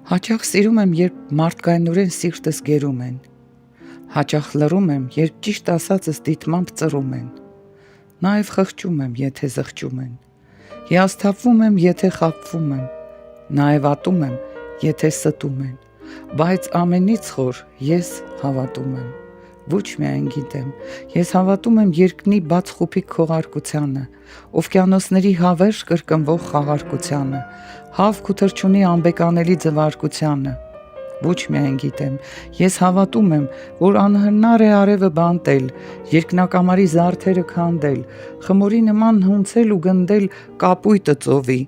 Հաճախ սիրում եմ, երբ մարդկայնորեն սիրտս գերում են։ Հաճախ լռում եմ, երբ ճիշտ ասածս դիտմամբ ծռում են։ Նաև խղճում եմ, եթե զղջում են։ Հիասթափվում եմ, եթե խաբվում եմ։ Նաև ատում եմ, եթե ստում են։ Բայց ամենից խոր ես հավատում եմ։ Ոչ միայն գիտեմ, ես հավատում եմ երկնի բաց խուփիկ քողարկությանը, օվկիանոսների հավերժ կրկնվող խաղարկությանը, հավք ու թռչունի անբեկանելի ձվարկությանը։ Ոչ միայն գիտեմ, ես հավատում եմ, որ անհնար է արևը բանտել, երկնակամարի զարդերը քանդել, խմորի նման հունցել ու գնդել կապույտը ծովի,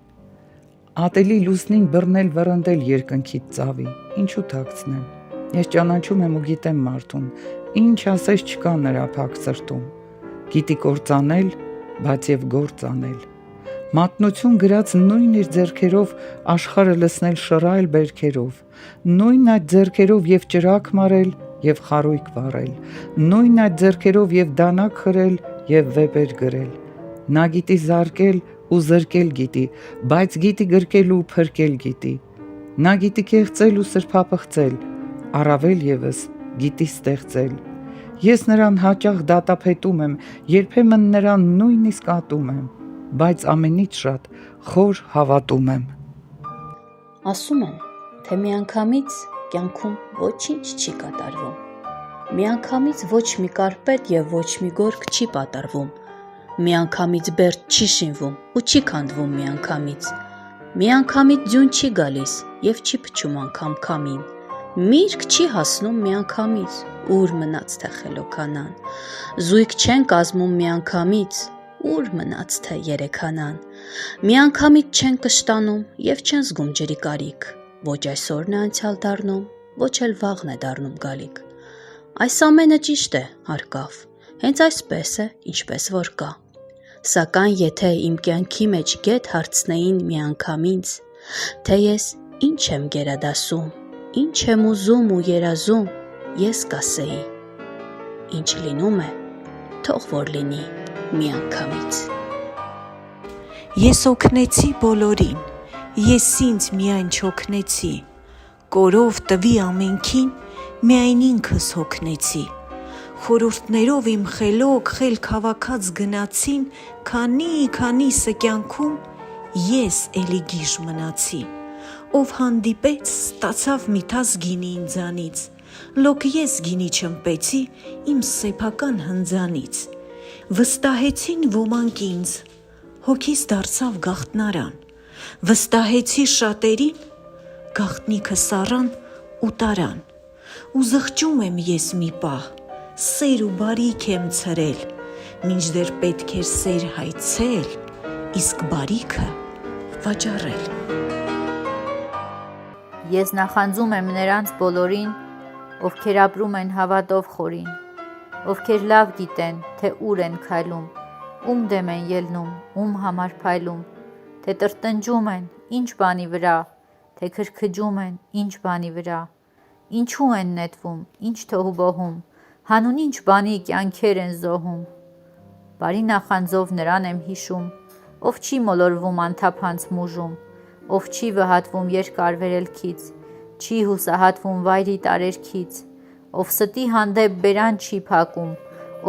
ատելի լուսնին բռնել վռնդել երկնքից ծավի, ինչու թաքցնեմ։ Ես ճանաչում եմ ու գիտեմ մարդուն, ինչ ասես չկա նրա փակ սրտում, գիտի կործանել, բայց և գործ անել, մատնություն գրած նույն իր ձեռքերով աշխարհը լցնել շռայլ բերքերով, նույն այդ ձեռքերով և ճրագ մարել և խարույկ վառել, նույն այդ ձեռքերով և դանակ խրել և վեպեր գրել, նա գիտի զարկել ու զրկել գիտի, բայց գիտի գրկել ու փրկել գիտի, նա գիտի կեղծել ու սրբապղծել, առավել ևս գիտի ստեղծել։ Ես նրան հաճախ դատապետում եմ, երբեմն նրան նույնիսկ ատում եմ, բայց ամենից շատ խոր հավատում եմ։ Ասում են, թե միանգամից կյանքում ոչինչ չի կատարվում։ Միանգամից ոչ մի կարպետ և ոչ մի գորգ չի պատրվում։ Միանգամից բերդ չի շինվում ու չի քանդվում միանգամից։ Միանգամից ձյուն չի գալիս և չի փչում անգամ քամին։ Միրգ չի հասնում միանգամից, ուր մնաց թե խելոքանան, զույգ չեն կազմում միանգամից, ուր մնաց թե երեքանան, միանգամից չեն կշտանում և չեն զգում ջրի կարիք, ոչ այսօրն է անցյալ դառնում, ոչ էլ վաղն է դառնում գալիք։ Այս ամենը ճիշտ է, հարկավ, հենց այսպես է, ինչպես որ կա։ Սակայն եթե իմ կյանքի մեջ գետ հարցնեին միանգամից, թե ես ինչ եմ գերադասում, ինչ եմ ուզում ու երազում, ես կասեի, ինչ լինում է, թող որ լինի միանգամից։ Ես օգնեցի բոլորին, ես ինձ միայն չօգնեցի, կորով տվի ամենքին, միայն ինքս հոգնեցի, խորհուրդներով իմ խելոք խելք հավաքած գնացին, քանի կյանքում ես էլի գիժ մնացի, ով հանդիպեց ստացավ մի թաս գինի ինձանից, լոկ ես գինի չմպեցի իմ սեփական հնձանից, վստահեցին ոմանք ինձ, հոգիս դարձավ գաղտնարան, վստահեցի շատերին, գաղտնիքը սառան ու տարան, ու զղջում եմ ես մի պահ, սեր ու բարիք եմ ցրել, մինչդեռ պետք էր սեր հայցել, իսկ բարիքը վաճառել։ Ես նախանձում եմ նրանց բոլորին, ովքեր ապրում են հավատով խորին, ովքեր լավ գիտեն, թե ուր են քայլում, ում դեմ են ելնում, ում համար փայլում, թե տրտնջում են, ինչ բանի վրա, թե քրքջում են, ինչ բանի վրա, ինչու են նետվում, ինչ թոհուբոհում, հանուն ինչ բանի կյանքեր են զոհում։ Բարի նախանձով նրան եմ հիշում, ով չի մոլորվում անթափանց մուժում, ով չի վհատվում երկար վերելքից, չի հուսահատվում վայրի տարերքից, ով ստի հանդեպ բերան չի փակում,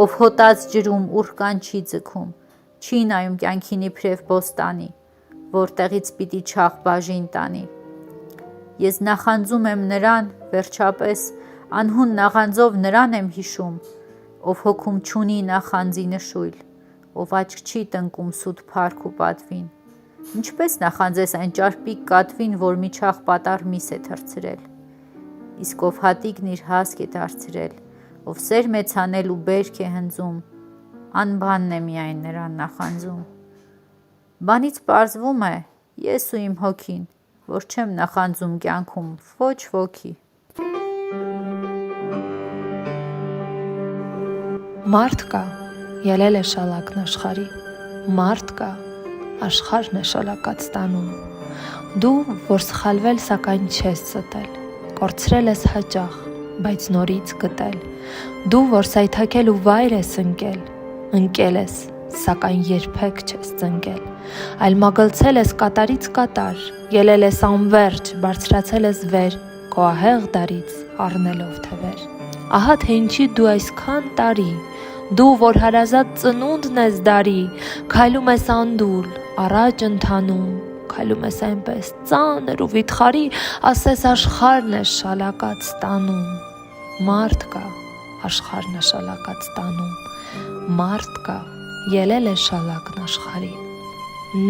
ով հոտած ջրում ուռկան չի ձգում, չի նայում կյանքին իբրև բոստանի, որտեղից պիտի չաղ բաժին տանի։ Ես նախանձում եմ նրան, վերջապես, անհուն նախանձով նրան եմ հիշում, ով հոգում չունի նախանձի նշույլ, ով աչք չի տնկում սուտ փառք ու պատվին, ինչպես նախանձես այն ճարպիկ կատվին, որ միջաղ պատառ միս է թռցրել, իսկ ով հատիկն իր հասկ է դարձրել, ով սեր մեծանել ու բերք է հնձում, անբանն է միայն նրան նախանձում։ Բանից պարզվում է, ես ու իմ հոգին, որ չեմ նախանձում կյանքում ոչ ոքի։ Մարդ կա, ելել է շալակն աշխարի, մարդ կա, աշխարհն է շալակած տանում, դու, որ սխալվել սակայն չես ստել, կորցրել ես հաճախ, բայց նորից գտել, դու, որ սայթաքել ու վայր ես ընկել ես, սակայն երբեք չես ծնկել, այլ մագլցել ես կատարից կատար, ելել ես անվերջ, բարձրացել ես վեր, քո ահեղ դարից առնելով թևեր։ Ահա թե ինչի դու այսքան տարի, դու որ հարազատ ծնունդն ես դարի, քայլում ես անդուլ, առաջ ընթանում, քայլում ես այնպես ծանր ու վիթխարի, ասես աշխարհն է շալակած տանում։ Մարդ կա, աշխարհն է շալակած տանում, մարդ կա, ելել է շալակն աշխարհի։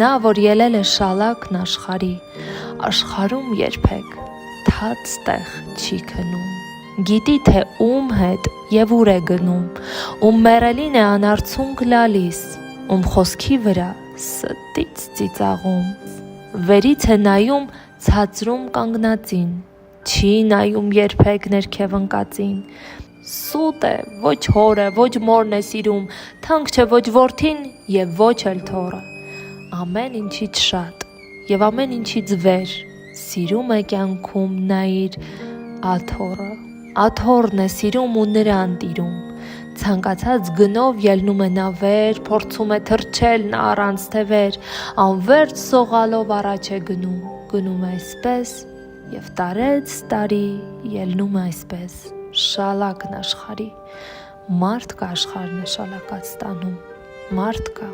Նա, որ ելել է շալակն աշխարհի, աշխարհում երբեք թաց տեղ չի քնում։ Գիտի թե ում հետ եւ ուր է գնում, ում մեռելին է անարցունք լալիս, ում խոսքի վրա ստից ծիծաղում, վերից է նայում ցածրում կանգնածին, չի նայում երբեք ներքև ընկածին։ Սուտ է, ոչ հորը, ոչ մորն է սիրում, թանկ չէ ոչ որդին եւ ոչ էլ թոռը։ Ամեն ինչից շատ եւ ամեն ինչից վեր սիրում է կյանքում նա իր աթոռը։ Աթոռն է սիրում ու նրան տիրում, ցանկացած գնով ելնում է նա վեր, փորձում է թռչել նա առանց թևեր, անվերջ սողալով առաջ է գնում է այսպես եւ տարեց տարի ելնում է այսպես, շալակն աշխարհի, մարդ կա աշխարհն է շալակած տանում, մարդ կա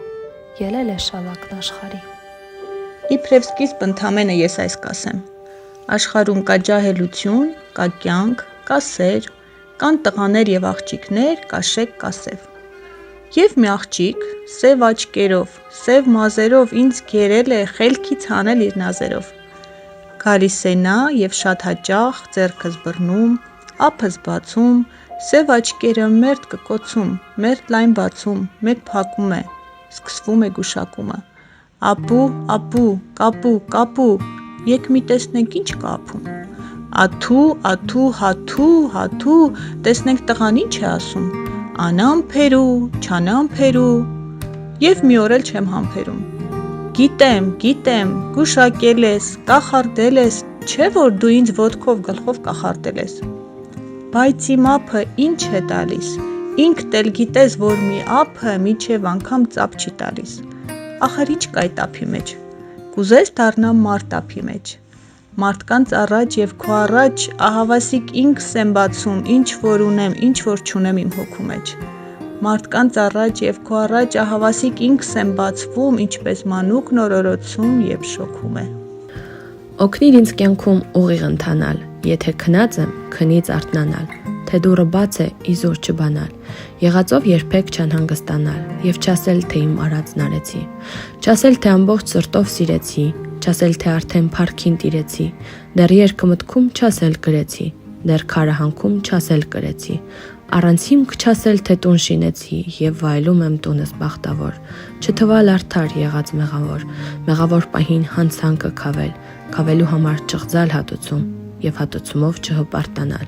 ելել է շալակն աշխարհի։ Իբրև սկիզբ ընդամենը ես այս կասեմ. աշխարհում կա ջահելություն, կա կյանք, կա սեր, կան տղաներ եւ աղջիկներ, կա շեք, կա սև։ Եվ մի աղջիկ, սև աչքերով, սև մազերով ինձ գերել է խելքից հանել իր նազերով։ Գալիս է նա եւ շատ հաճախ ձեռքս բռնում, ափս բացում, սև աչքերը մերթ կկոցում, մերթ լայն բացում, մեկ փակում է, սկսվում է գուշակումը։ Ապու, ապու, կապու, կապու, եկ մի տեսնենք ինչ կա ափում։ Աթու, աթու, հաթու, հաթու, տեսնենք տղան ինչ է ասում, անամփերու, չանամփերու, եւ մի օր էլ չեմ համբերում։ Գիտեմ, գուշակել ես, կախարդել ես, չէ որ դու ինձ ոտքով գլխով կախարդել ես։ Բայց իմ ափը ինչ է տալիս, ինքդ էլ գիտես, որ մի ափը միջև անգամ ծափ չի տալիս։ Ախր ինչ կա այդ ափի մեջ։ Կուզես դառնամ մարդ ափի մեջ։ Մարդկանց առաջ եւ քո առաջ ահավասիկ ինքս եմ բացում, ինչ որ ունեմ, ինչ որ չունեմ իմ հոգու մեջ։ Մարդկանց առաջ եւ քո առաջ ահավասիկ ինքս եմ բացվում, ինչպես մանուկ նորորոցում եւ շոքում է։ Օգնիր ինձ կյանքում ուղիղ ընթանալ, եթե քնած եմ, քնից արթնանալ, թե դուրը բաց է, իզուր չբանալ, եղածով երբեք չանհանգստանալ եւ չասել, թե իմ արածն արեցի, չասել, թե ամբողջ սրտով սիրեցի, չասել, թե արդեն փառքին տիրեցի, դեռ երկը մտքում չասել գրեցի, դեռ քարը հանքում չասել կրեցի, առանց հիմք չասել, թե տուն շինեցի եւ վայելում եմ տունս բախտավոր, չթվալ արդար եղած մեղավոր պահին հանցանքը քավել, քավելու համար ճղձալ հատուցում եւ հատուցումով չհպարտանալ,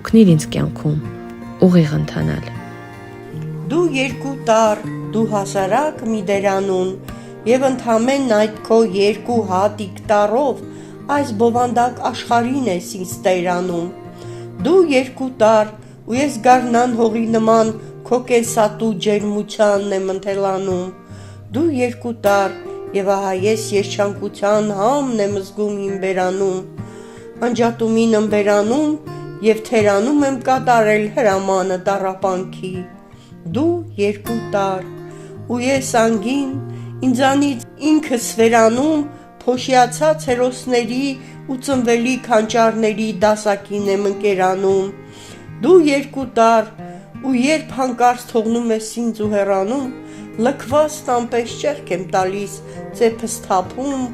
օգնիր ինձ կյանքում ուղիղ ընթանալ։ Դու երկու տար, դու հասարակ մի դերանուն, եւ ընդհանրեն այդ քո երկու հատիկ տարով այս բովանդակ աշխարհին ես ինձ տերանում։ Դու երկու տար, ու ես գարնան հողի նման քո կենսատու ջերմությանն եմ ընթելանում։ Դու երկու տար, եւ ահա ես երջանկության համն եմ զգում իմ բերանում։ Անջատումին եմ բերանում եւ թերանում եմ կատարել հրամանը տառապանքի։ Դու երկու տար, ու ես անգին ինձանից ինքս վերանում փոշիացած հերոսների ու ծնվելի քանճարների դասակին եմ ընկերանում։ Դու երկու տար, ու երբ հանկարծ թողնում ես ինձ ու հեռանում, լքված տամպես ճեղք եմ տալիս, ծեփս թափում,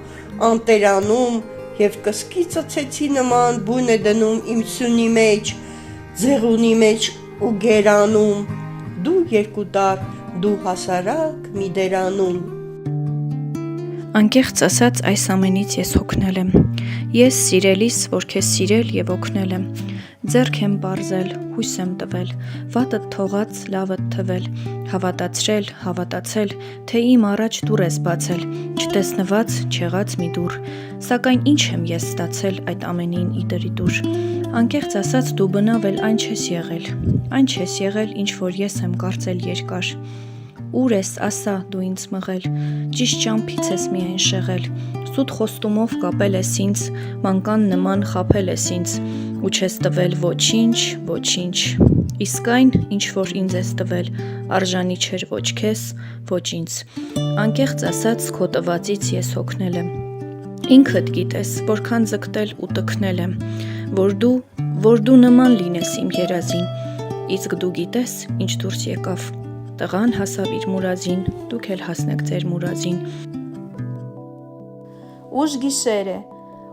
անտերանում, եւ կսկի ծծեցի նման բույն է դնում իմ սյունի մեջ, ձեղունի մեջ ու գերանում։ Դու երկու տար, դու հասարակ մի դերանում։ Անկեղծ ասած այս ամենից ես հոգնել եմ, ես սիրելիս, որ քեզ սիրել եւ օգնել եմ, ձեռք եմ բարձել, հույս եմ տվել, վատը թողած լավը թվել, հավատացել, թե իմ առաջ դուր ես բացել, չտեսնված, չեղած մի դուր, սակայն ինչ եմ ես ստացել այդ ամենին իդրի դուր, անկեղծ ասած դու բնավ էլ այն չես եղել, ինչ որ ես եմ կարծել երկար, Ուր ես, ասա, դու ինձ մղել, ճիշտ ճամփից ես միայն շեղել, սուտ խոստումով կապել ես ինձ, մանկան նման խաբել ես ինձ, ու չես տվել ոչինչ, ոչինչ, իսկ այն, ինչ որ ինձ ես տվել, արժանի չէր ոչ քեզ, ոչ ինձ, անկեղծ ասած քո տվածից ես հոգնել եմ, ինքդ գիտես, որքան ձգտել ու տքնել եմ, որ դու նման լինես իմ երազին, իսկ դու գիտես, ինչ դուրս եկավ, տղան հասավ իր մուրազին, դուք էլ հասնեք ձեր մուրազին։ Ուշ գիշեր է,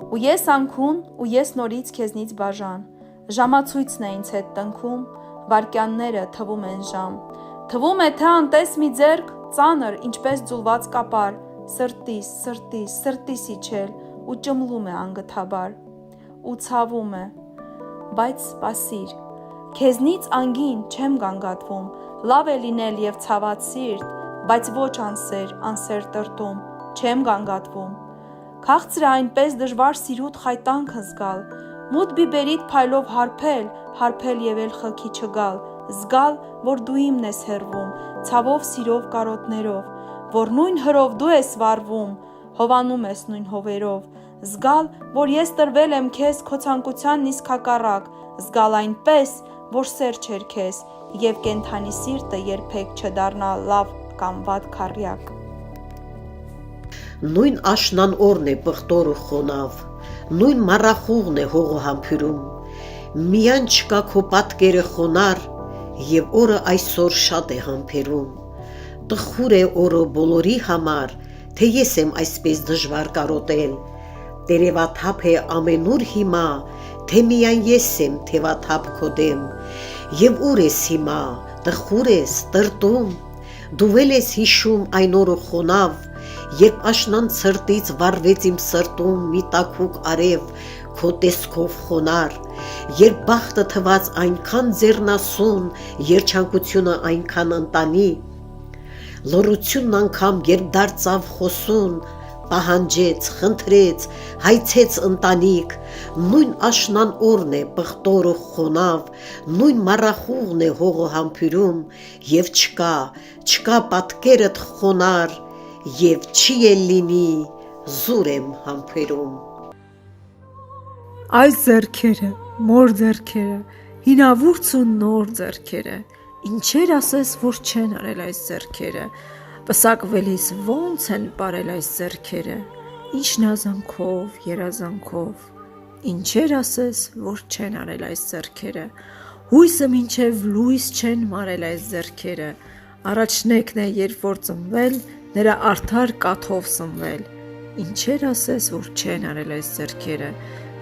ու ես անքուն, ու ես նորից քեզնից բաժան, ժամացույցն է ինձ հետ տնքում, վարկյանները թվում են ժամ, թվում է թե անտես մի ձեռք, ծանր, ինչպես ձուլված կապար, սրտիս իջել, ու ճմլում է անգթաբար, ու ցավում է, բայց սպասիր, քեզնից անգին չեմ գանգատվում, լավ է լինել և ցաված սիրտ, բայց ոչ անսեր տրտում, չեմ գանգատվում, քաղցր է այնպես դժվար սիրուտ խայտանքը զգալ, մութ բիբերիդ փայլով հարբել և էլ խլքի չգալ, զգալ, որ դու իմն ես հեռվում, ցավով սիրով կարոտներով, որ նույն հրով դու ես վառվում, հովանում ես նույն հովերով, զգալ, որ ես տրվել եմ քեզ քո ցանկությանն իսկ հակառակ, զգալ այնպես, որ սեր չէր քեզ, և կենդանի սիրտը երբեք չդառնա լավ կամ վատ քառյակ։ Նույն աշնան օրն է բղտոր ու խոնավ, նույն մառախուղն է հողը համբյուրում, միայն չկա քո պատկերը խոնար, և օրը այսօր շատ է համբերում, տխուր է օրը բոլորի համար, թե ես եմ այսպես դժվար կարոտել, տերևաթափ է ամենուր հիմա, թե միայն ես եմ թևաթափ քո դեմ, և ուր ես հիմա, տխուր ես, տրտում, դու ես հիշում այն օրը խոնավ, երբ աշնան ցրտից վառվեց իմ սրտում մի տաքուկ արև, քո տեսքով խոնար, երբ բախտը թված այնքան ձեռնասուն, երջանկությունը այնքան ընտանի, լռությունն անգամ երբ դարձավ խոսուն, պահանջեց, խնդրեց, հայցեց ընտանիք, նույն աշնան օրն է բղտոր ու խոնավ, նույն մառախուղն է հողը համբյուրում, և չկա պատկերդ խոնար, և չի էլ լինի, զուր եմ համբերում։ Այս ձեռքերը, մոր ձեռքերը, հինավուրց ու նոր ձեռքերը, ինչեր ասես, որ չեն արել այս ձեռքերը, պսակվելիս ոնց են պարել այս ձեռքերը, ինչ նազանքով, երազանքով, ինչեր ասես, որ չեն արել այս ձեռքերը, հույսը մինչև լույս չեն մարել այս ձեռքերը, առաջնեկն է, երբ որ ծնվել, նրա արդար կաթով սնվել, ինչեր ասես, որ չեն արել այս ձեռքերը,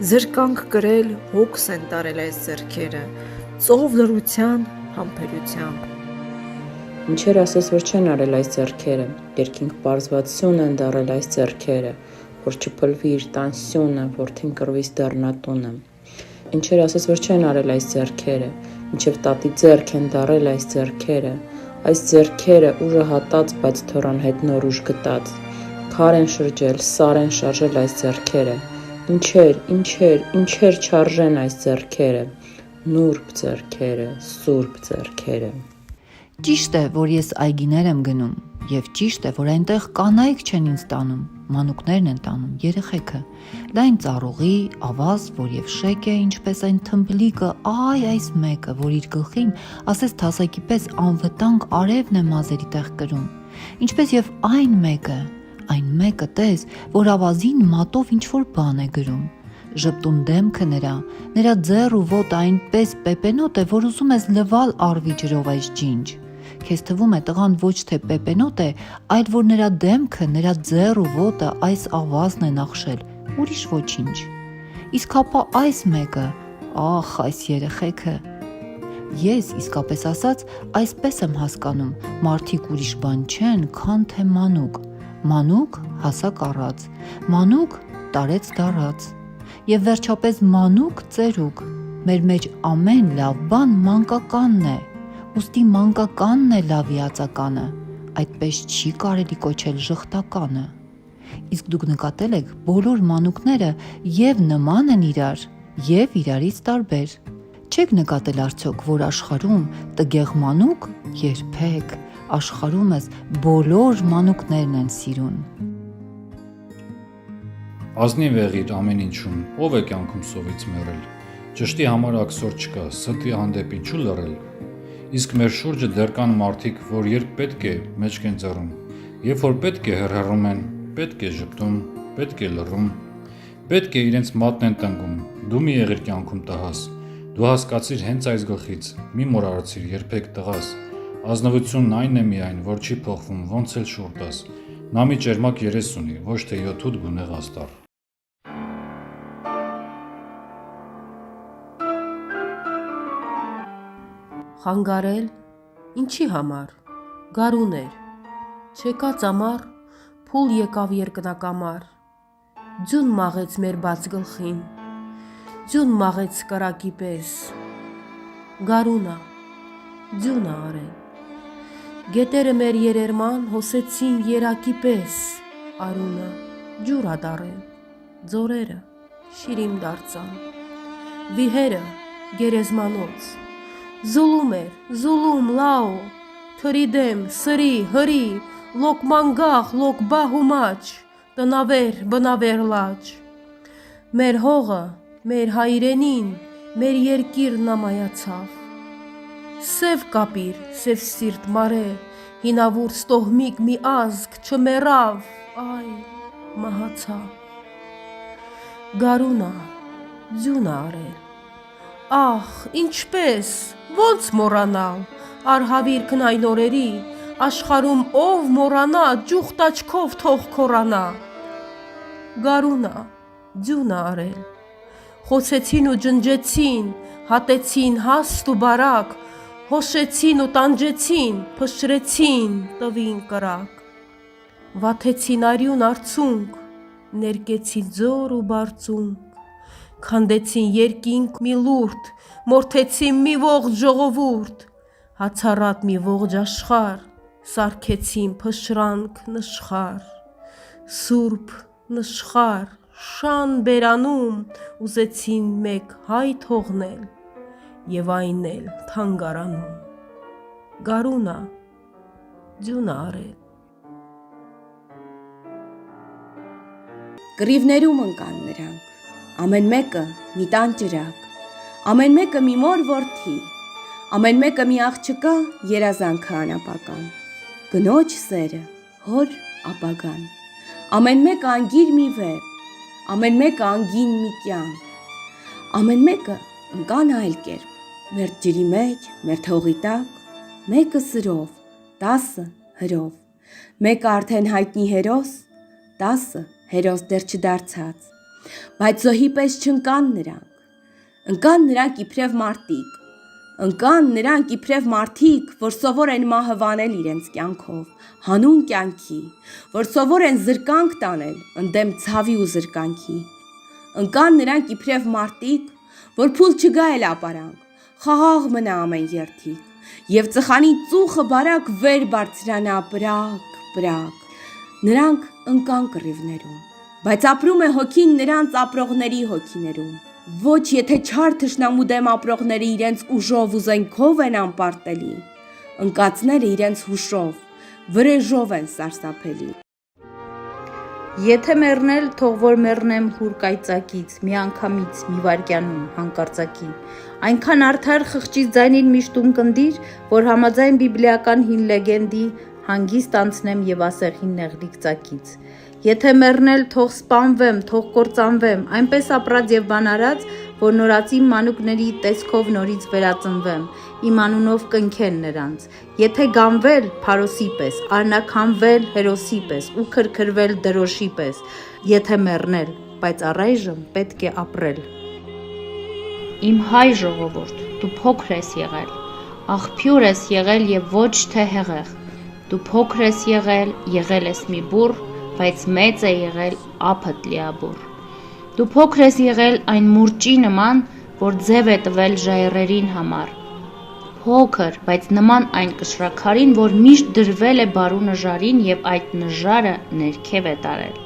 զրկանք կրել, հոգս են տարել այս ձեռքերը, ծով լռության, համբերությամբ։ Ինչեր ասես, որ չեն արել այս ձեռքերը, երկինք պարզվածություն են դարել այս ձեռքերը, որ չփլվի իր տանսյունը, որդին կռվից դառնատունը։ Ինչեր ասես, որ չեն արել այս ձեռքերը, մինչև տատի ձեռք են դարել այս ձեռքերը ուժը հատած, բայց թորան հետ նոր ուժ գտած, քար են շրջել, սար են շարժել այս ձեռքերը, ինչեր չարժեն այս ձեռքերը, նուրբ ձեռքերը, սուրբ ձեռքերը։ Ճիշտ է, որ ես այգիներ եմ գնում, և ճիշտ է, որ այնտեղ կանայք չեն ինձ տանում, մանուկներն են տանում, երեխեքը, դա այն ծառուղի, ավազ, որ և շեկ է, ինչպես այն թմբլիկը, այս մեկը, որ իր գլխին, ասես թասակի պես անվտանգ արևն է մազերի տեղ կրում, ինչպես և այն մեկը տես, որ ավազին մատով ինչ-որ բան է գրում, ժպտուն դեմքը նրա ձեռ ու ոտը այնպես պեպենոտ է, որ ուզում ես լվալ առվի ջրով այս ջինջ, քեզ թվում է տղան ոչ թե պեպենոտ է, այլ որ նրա դեմքը, նրա ձեռ ու ոտը այս ավազն է նախշել, ուրիշ ոչինչ, իսկ հապա այս մեկը, այս երեխեքը, ես իսկապես ասած այսպես եմ հասկանում, մարդիկ ուրիշ բան չեն, քան թե մանուկ հասակ առած, մանուկ տարեց դարած, և վերջապես մանուկ ծերուկ, մեր մեջ ամեն լավ բան մանկականն է, ուստի մանկականն է լավ իացականը, այդպես չի կարելի կոչել ժխտականը, իսկ դուք նկատել եք բոլոր մանուկները և նման են իրար, և իրարից տարբեր, չեք նկատել արդյոք, որ աշխարհում տգեղ մանուկ երբեք, աշխարհումս բոլոր մանուկներն են սիրուն։ Ազնիվ եղիր ամեն ինչում, ով է կյանքում սովից մեռել։ Ճշտի համար աքսոր չկա, ստի հանդեպ ինչու լռել։ Իսկ մեր շուրջը դեռ կան մարդիկ, որ երբ պետք է մեջք են ծռում, երբ որ պետք է հրհրում են, պետք է ժպտում, պետք է լռում, պետք է իրենց մատն են տնկում։ Դու մի եղիր կյանքում տհաս, դու հասկացիր հենց այս գլխից, մի մոռացիր երբեք տղաս։ Ազնվությունն այն է միայն, որ չի փոխվում, ոնց էլ շուռ տաս։ Նա մի ճերմակ երես ունի, ոչ թե 7 գունեղ աստար։ Խանգարել, ինչի համար, գարուն էր, չեկած ամառ, փուլ եկավ երկնակամար, ձյուն մաղեց մեր բաց գլխին, ձյուն մաղեց կրակի պես, գարունա, ձյունա արել, գետերը մեր երերման հոսեցին երակի պես, արունը, ջուր ադարել, ձորերը, շիրիմ դարձան, վիհերը, գերեզմանոց, Զուլում էր, զուլում լաո, թրի դեմ, սրի, հրի, լոկ մանգաղ, լոկ բահումաչ, տնավեր, բնավեր լաչ։ Մեր հողը, մեր հայրենին, մեր երկիրն ամայացավ։ Սև կապիր, սև սիրտ մարե, հինավուր ստոհմիկ մի ազգ չմեռավ, այ, մահացա։ Գարունա, ձյունա արել։ Ահ, ինչպես, ոնց մոռանալ, արհավիրքն այն օրերի, աշխարհում ով մոռանա, ջուխտ աչքով թող քորանա։ Գարունա, ձյունա արել, խոսեցին ու ջնջեցին, հատեցին հաստ ու բարակ, հոշեցին ու տանջեցին, փշրեցին, տվին կրակ, վաթեցին արյուն արցունք, ներկեցին ձոր ու բարձունք, քանդեցին երկինք մի լուրդ, մորթեցին մի ողջ ժողովուրդ, հացառատ մի ողջ աշխարհ, սարքեցին փշրանք նշխար, սուրբ նշխար, շան բերանում, ուզեցին մեկ հայ թողնել, եւ այն էլ թանգարանում, գարունա, ձյունա արել։ Կռիվներում ընկան նրանք, ամեն մեկը մի տան ճրակ, ամեն մեկը մի մոր որդի, ամեն մեկը մի աղջկա երազանքը անապական, կնոջ սերը, հոր ապագան, ամեն մեկը անգիր մի վեպ, ամեն մեկը անգին մի կյանք, ամեն մեկը ընկան այլ կերպ, մեր ջրի մեջ, մեր թողի տակ, մեկը սրով, 10 հրով, մեկը արդեն հայտնի հերոս, 10 հերոս դեռ չդարձած, բայց զոհի պես չընկան նրանք իբրև մարդիկ, ընկան նրանք իբրև մարդիկ, որ սովոր են մահը վանել իրենց կյանքով, հանուն կյանքի, որ սովոր են զրկանք տանել, ընդդեմ ցավի ու զրկանքի, ընկան նրանք իբրև մարդիկ, որ փուլ չգա էլ ապարանք, խաղաղ մնա ամեն երթիկ, եւ ծխանի ծուխը բարակ վեր բարձրանա պրակ, նրանք ընկան կռիվներում, բայց ապրում է հոգին նրանց ապրողների հոգիներում, ոչ եթե չար թշնամու դեմ ապրողները իրենց ուժով ու զենքով են անպարտելի, ընկածները իրենց հուշով, վրեժով են սարսափելի։ Եթե մեռնել, թող որ մեռնեմ հուր կայծակից, մի անգամից, մի վայրկյանում, հանկարծակի, այնքան արդար խղճից ձայնին միշտում կնդիր, որ համաձայն բիբլիական հին լեգենդի հանգիստ անցնեմ եւ ասեղին նեղլիկ ծակից։ Եթե մեռնել, թող սպանվեմ, թող կործանվեմ, այնպես ապրած եւ բանարած, որ նորածի մանուկների տեսքով նորից վերածնվեմ, իմ անունով կնքեն նրանց։ Եթե գանվել Փարոսի պես, արնականվել Հերոսի պես ու քրքրվել դրոշի պես, եթե մեռնել, բայց առայժմ պետք է ապրել։ Իմ հայ ժողովուրդ, դու փոքր ես եղել, աղբյուր ես եղել եւ ոչ թե հեղեղ։ Դու փոքր ես եղել, եղել ես մի բուռ, բայց մեծ է եղել ափդ լիաբուռ։ Դու փոքր ես եղել այն մուրճի նման, որ ձև է տվել ժայռերին համար։ Փոքր, բայց նման այն կշռաքարին, որ միշտ դրվել է բարու նժարին եւ այդ նժարը ներքև է տարել։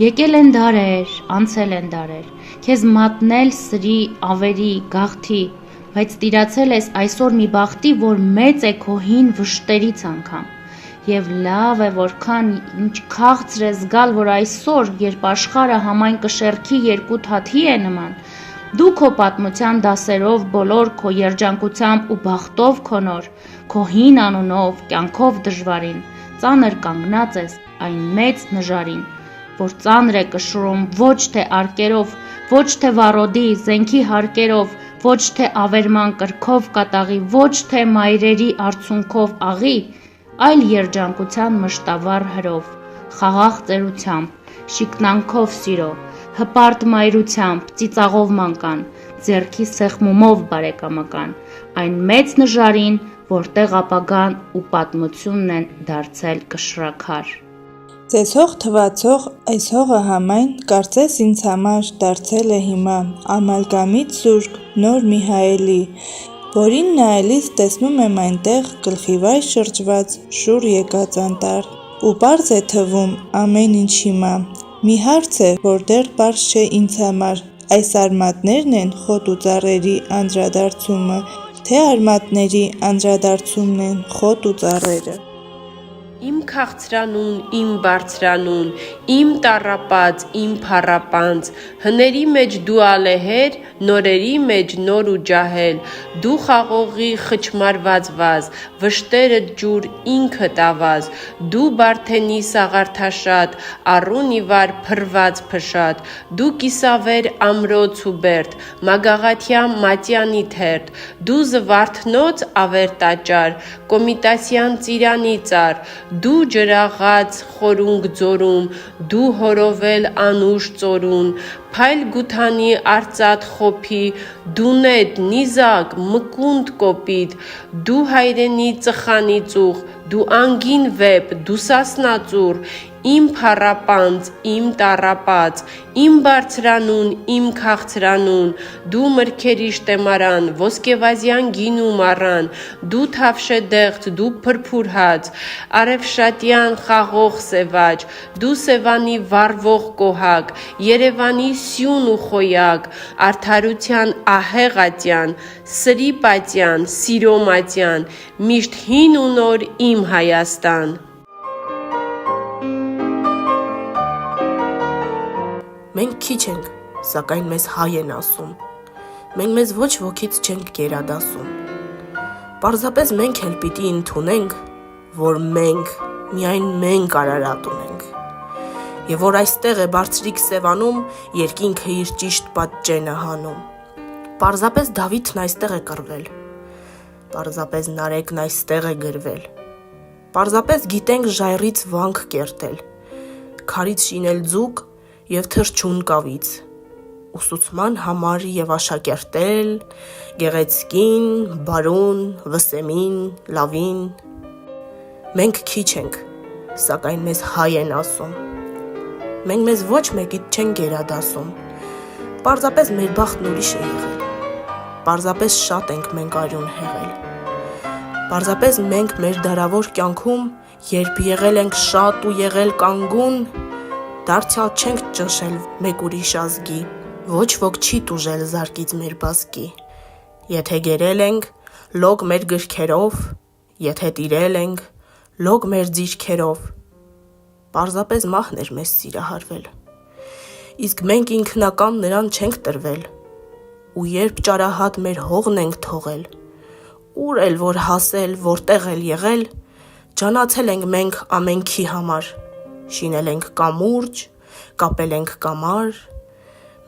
Եկել են դարեր, անցել են դարեր, քեզ մատնել սրի, ավերի, գաղթի, բայց տիրացել ես այսօր մի բախտի, որ մեծ է քո հին վշտերից անգամ։ Եվ լավ է, որքան ինչ քաղցր է զգալ, որ այսօր, երբ աշխարհը համայն կշեռքի երկու թաթի է նման, դու քո պատմության դասերով, բոլոր քո երջանկությամբ ու բախտով քոնոր, քո հին անունով, կյանքով դժվարին, ծանր կանգնած ես այն մեծ նժարին, որ ծանր է կշռում ոչ թե արկերով, ոչ թե վառոդի, զենքի հարկերով, ոչ թե ավերման կրքով կատաղի, ոչ թե մայրերի արցունքով աղի, այլ երջանկության մշտավառ հրով, խաղաղ ծերությամբ, շիկնանքով սիրո, հպարտ մայրությամբ, ծիծաղով մանկան, ձեռքի սեղմումով բարեկամական, այն մեծ նժարին, որտեղ ապագան ու պատմությունն են դարձել կշռաքար։ Ձեզ հող թվացող այս հողը համայն, կարծես ինձ համար դարձել է հիմա ամալգամից սուրկ նոր մի հայելի, որին նայելիս տեսնում եմ այնտեղ գլխիվայր շրջված շուռ եկած անտառ, ու պարզ է թվում ամեն ինչ հիմա, մի հարց է, որ դեռ պարզ չէ ինձ համար, այս արմատներն են խոտ ու ծառերի անդրադարձումը, թե արմատների անդրադարձումն են խոտ ու ծառերը։ Իմ քաղցրանուն, իմ բարձրանուն, իմ տառապած, իմ փառապանց, հների մեջ դու ալեհեր, նորերի մեջ նոր ու ջահել, դու խաղողի խճմարված վազ, վշտերը ջուր ինքդ ավազ, դու բարթենի սաղարթաշատ, առուն իվար փրված փշատ, դու կիսավեր ամրոց ու բերդ, մագաղաթյա մատյանի թերթ, դու զվարթնոց ավեր տաճար, կոմիտասյան ծիրանի ծար, դու ջրաղաց խորունգ ձորում, դու հորովել անուշ ծորուն, փայլ գութանի արծաթ խոփի, դու նետ նիզակ մկունդ կոպիտ, դու հայրենի ծխանի ծուխ, դու անգին վեպ, դու սասնածուր, իմ փառապանց, իմ տառապած, իմ բարձրանուն, իմ քաղցրանուն, դու մրգերի շտեմարան, ոսկեվազյան գինու մառան, դու թավշե դեղց, դու փրփուր հաց, արևշատյան խաղող սևաճ, դու Սևանի վառվող կոհակ, Երևանի սյուն ու խոյակ, արդարության ահեղ ատյան, սրի պատյան, սիրո մատյան, միշտ հին ու նոր իմ Հայաստան։ Մենք քիչ ենք, սակայն մեզ հայ են ասում, մենք մեզ ոչ ոքից չենք գերադասում, պարզապես մենք էլ պիտի ընդունենք, որ մենք, միայն մենք Արարատ ունենք, և որ այստեղ է բարձրիկ Սևանում երկինքը իր ճիշտ պատճենը հանում, պարզապես Դավիթն այստեղ է կռվել, պարզապես Նարեկն այստեղ է գրվել, պարզապես գիտենք ժայռից վանք կերտել, քարից շինել ձուկ և թռչուն կավից, ուսուցման համար և աշակերտել, գեղեցկին, բարուն, վսեմին, լավին, մենք քիչ ենք, սակայն մեզ հայ են ասում, մենք մեզ ոչ մեկից չեն գերադասում, պարզապես մեր բախտն ուրիշ է եղել, պարզապես շատ ենք մենք արյուն հեղել, պարզապես մենք մեր դարավոր կյանքում, երբ եղել ենք շատ ու եղել կանգուն, դարձյալ չենք ճնշել մեկ ուրիշ ազգի, ոչ ոք չի տուժել զարկից մեր բազկի, եթե գերել ենք, լոկ մեր գրքերով, եթե տիրել ենք, լոկ մեր ձիրքերով, պարզապես մահն էր մեզ սիրահարվել, իսկ մենք ինքնական նրան չենք տրվել, ու երբ ճարահատ մեր հողն ենք թողել, ուր էլ որ հասել, որտեղ էլ եղել, ջանացել ենք մենք ամենքի համար, շինել ենք կամուրջ, կապել ենք կամար,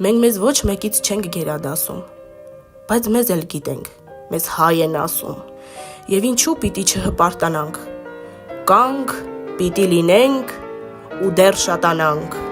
մենք մեզ ոչ մեկից չենք գերադասում, բայց մեզ էլ գիտենք, մեզ հայ են ասում, և ինչու պիտի չհպարտանանք, կանք, պիտի լինենք ու դեռ շատանանք։